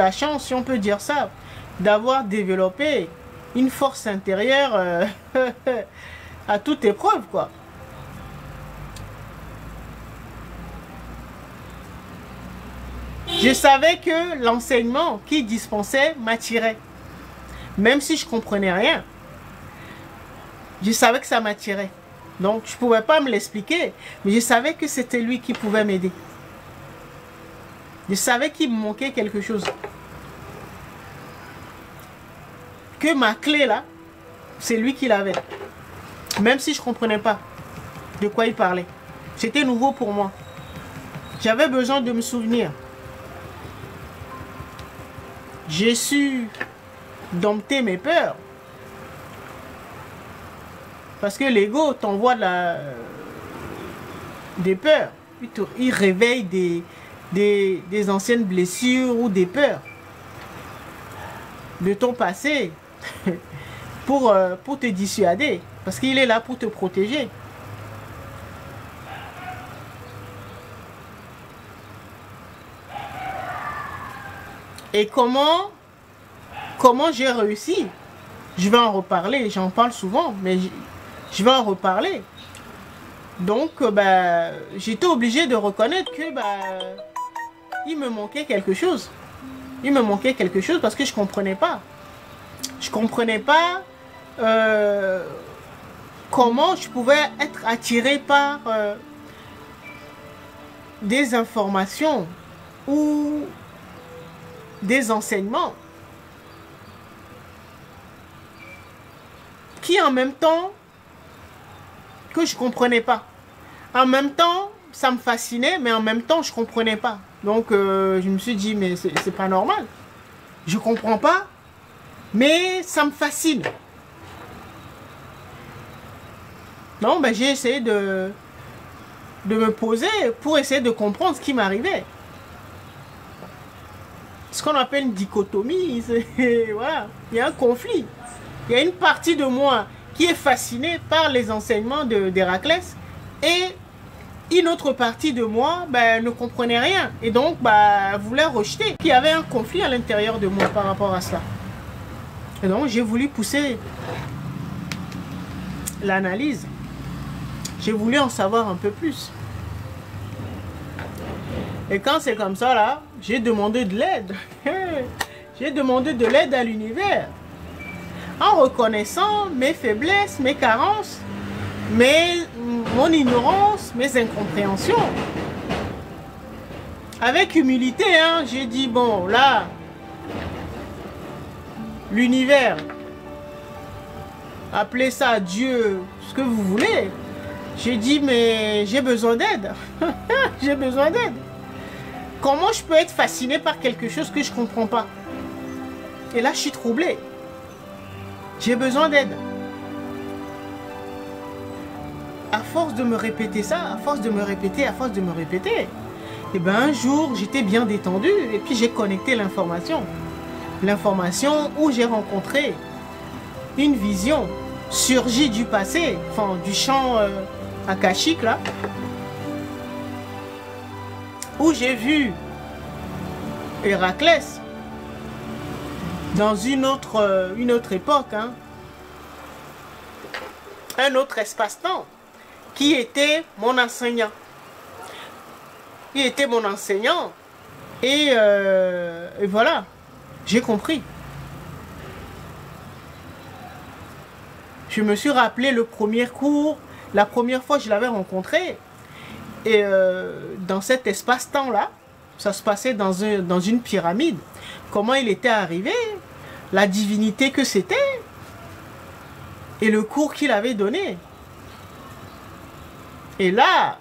la chance, si on peut dire ça, d'avoir développé une force intérieure à toute épreuve, quoi. Je savais que l'enseignement qu'il dispensait m'attirait. Même si je ne comprenais rien, je savais que ça m'attirait. Donc, je ne pouvais pas me l'expliquer, mais je savais que c'était lui qui pouvait m'aider. Je savais qu'il me manquait quelque chose. Que ma clé, là, c'est lui qui l'avait. Même si je ne comprenais pas de quoi il parlait. C'était nouveau pour moi. J'avais besoin de me souvenir. J'ai su dompter mes peurs. Parce que l'ego t'envoie des peurs. Il réveille des anciennes blessures ou des peurs de ton passé pour te dissuader. Parce qu'il est là pour te protéger. Et comment j'ai réussi? Je vais en reparler, j'en parle souvent, mais je vais en reparler. Donc, j'étais obligé de reconnaître que il me manquait quelque chose. Il me manquait quelque chose parce que je ne comprenais pas. Je ne comprenais pas comment je pouvais être attiré par des informations ou des enseignements qui en même temps que je comprenais pas. En même temps, ça me fascinait, mais en même temps, je comprenais pas. Donc, je me suis dit, mais c'est pas normal. Je comprends pas, mais ça me fascine. Non, j'ai essayé de me poser pour essayer de comprendre ce qui m'arrivait. Ce qu'on appelle une dichotomie, voilà, il y a un conflit. Il y a une partie de moi qui est fascinée par les enseignements d'Héraclès et une autre partie de moi ne comprenait rien et donc voulait rejeter. Il y avait un conflit à l'intérieur de moi par rapport à cela. Et donc j'ai voulu pousser l'analyse. J'ai voulu en savoir un peu plus. Et quand c'est comme ça là, j'ai demandé de l'aide. J'ai demandé de l'aide à l'univers. En reconnaissant mes faiblesses, mes carences, mon ignorance, mes incompréhensions. Avec humilité, j'ai dit, bon, là, l'univers, appelez ça Dieu, ce que vous voulez. J'ai dit, mais j'ai besoin d'aide. J'ai besoin d'aide. Comment je peux être fasciné par quelque chose que je ne comprends pas? Et là, je suis troublé. J'ai besoin d'aide. À force de me répéter ça, à force de me répéter, et un jour, j'étais bien détendu et puis j'ai connecté l'information. L'information où j'ai rencontré une vision surgie du passé, enfin du champ akashique là, où j'ai vu Héraclès dans une autre époque, un autre espace-temps, qui était mon enseignant. Il était mon enseignant et voilà, j'ai compris. Je me suis rappelé le premier cours, la première fois que je l'avais rencontré. Et dans cet espace-temps-là, ça se passait dans une pyramide. Comment il était arrivé, la divinité que c'était, et le cours qu'il avait donné. Et là,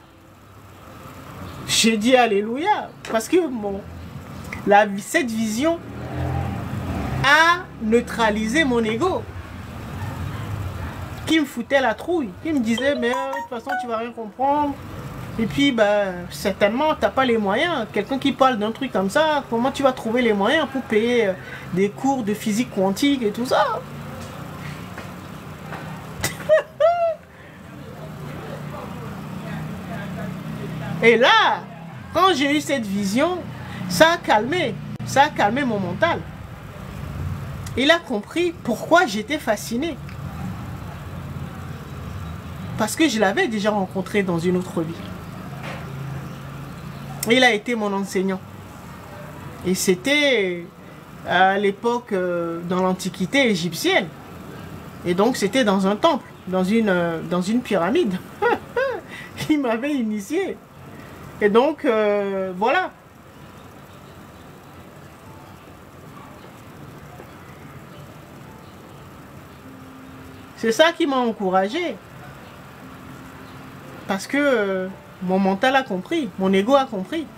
j'ai dit Alléluia, parce que cette vision a neutralisé mon ego, qui me foutait la trouille, qui me disait, mais de toute façon, tu vas rien comprendre. Et puis, certainement, tu n'as pas les moyens. Quelqu'un qui parle d'un truc comme ça, comment tu vas trouver les moyens pour payer des cours de physique quantique et tout ça? Et là, quand j'ai eu cette vision, ça a calmé. Ça a calmé mon mental. Il a compris pourquoi j'étais fasciné. Parce que je l'avais déjà rencontré dans une autre vie. Il a été mon enseignant. Et c'était à l'époque, dans l'Antiquité égyptienne. Et donc c'était dans un temple, dans une pyramide. Il m'avait initié. Et donc, voilà. C'est ça qui m'a encouragé. Parce que mon mental a compris, mon ego a compris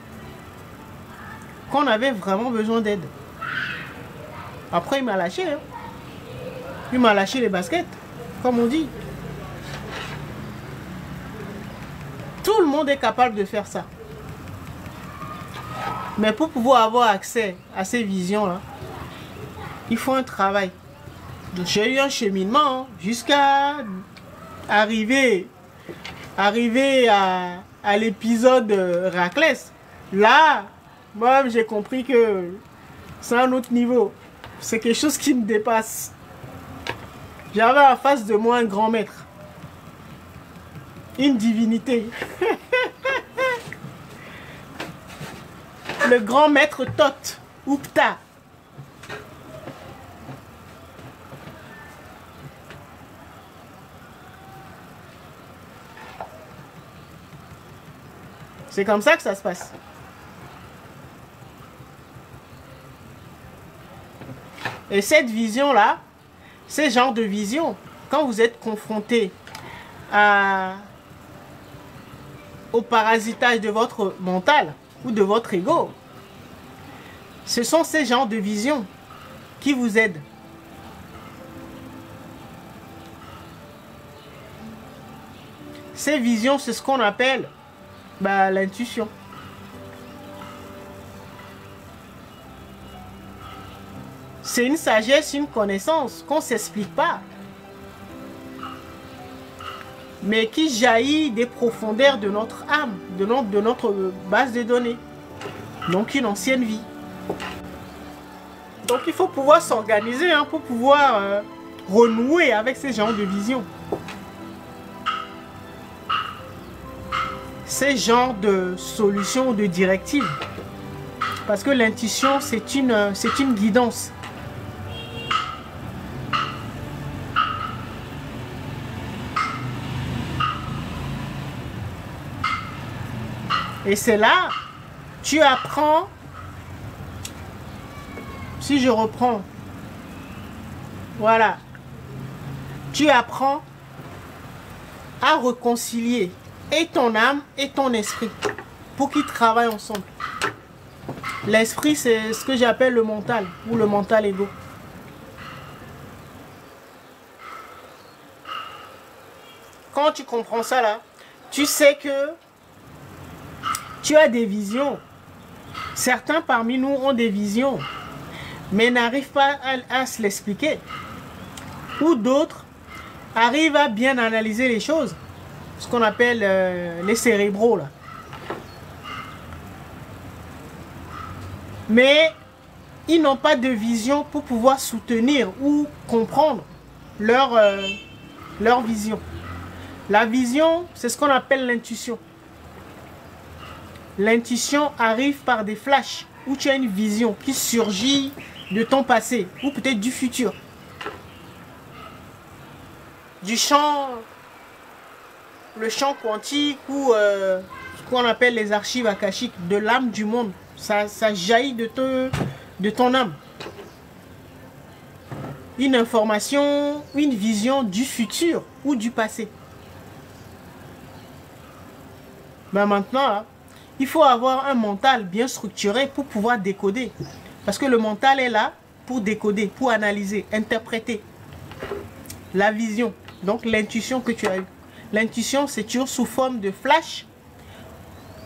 qu'on avait vraiment besoin d'aide. Après, il m'a lâché. Hein. Il m'a lâché les baskets, comme on dit. Tout le monde est capable de faire ça. Mais pour pouvoir avoir accès à ces visions-là, il faut un travail. J'ai eu un cheminement jusqu'à arriver à l'épisode Raclès. Là, moi, j'ai compris que c'est un autre niveau. C'est quelque chose qui me dépasse. J'avais en face de moi un grand maître. Une divinité. Le grand maître Thoth, ou Ptah. C'est comme ça que ça se passe. Et cette vision-là, ces genres de vision, quand vous êtes confronté au parasitage de votre mental ou de votre ego, ce sont ces genres de visions qui vous aident. Ces visions, c'est ce qu'on appelle l'intuition. C'est une sagesse, une connaissance qu'on ne s'explique pas, mais qui jaillit des profondeurs de notre âme, de notre base de données. Donc une ancienne vie. Donc il faut pouvoir s'organiser pour pouvoir renouer avec ces genres de visions. Ces genres de solutions, de directives. Parce que l'intuition, c'est une guidance. Et c'est là, tu apprends, si je reprends, voilà, tu apprends à réconcilier et ton âme et ton esprit pour qu'ils travaillent ensemble. L'esprit, c'est ce que j'appelle le mental ou le mental ego. Quand tu comprends ça là, tu sais que tu as des visions. Certains parmi nous ont des visions, mais n'arrivent pas à se l'expliquer. Ou d'autres arrivent à bien analyser les choses. Ce qu'on appelle les cérébraux là. Mais ils n'ont pas de vision pour pouvoir soutenir ou comprendre leur vision. La vision, c'est ce qu'on appelle l'intuition. L'intuition arrive par des flashs où tu as une vision qui surgit de ton passé ou peut-être du futur. Du champ, le champ quantique ou ce qu'on appelle les archives akashiques, de l'âme du monde. Ça jaillit de ton âme. Une information, une vision du futur ou du passé. Maintenant, là, il faut avoir un mental bien structuré pour pouvoir décoder. Parce que le mental est là pour décoder, pour analyser, interpréter. La vision, donc l'intuition que tu as eue. L'intuition, c'est toujours sous forme de flash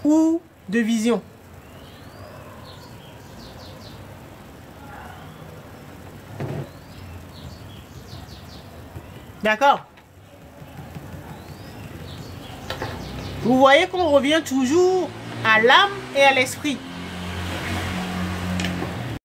ou de vision. D'accord? Vous voyez qu'on revient toujours à l'âme et à l'esprit.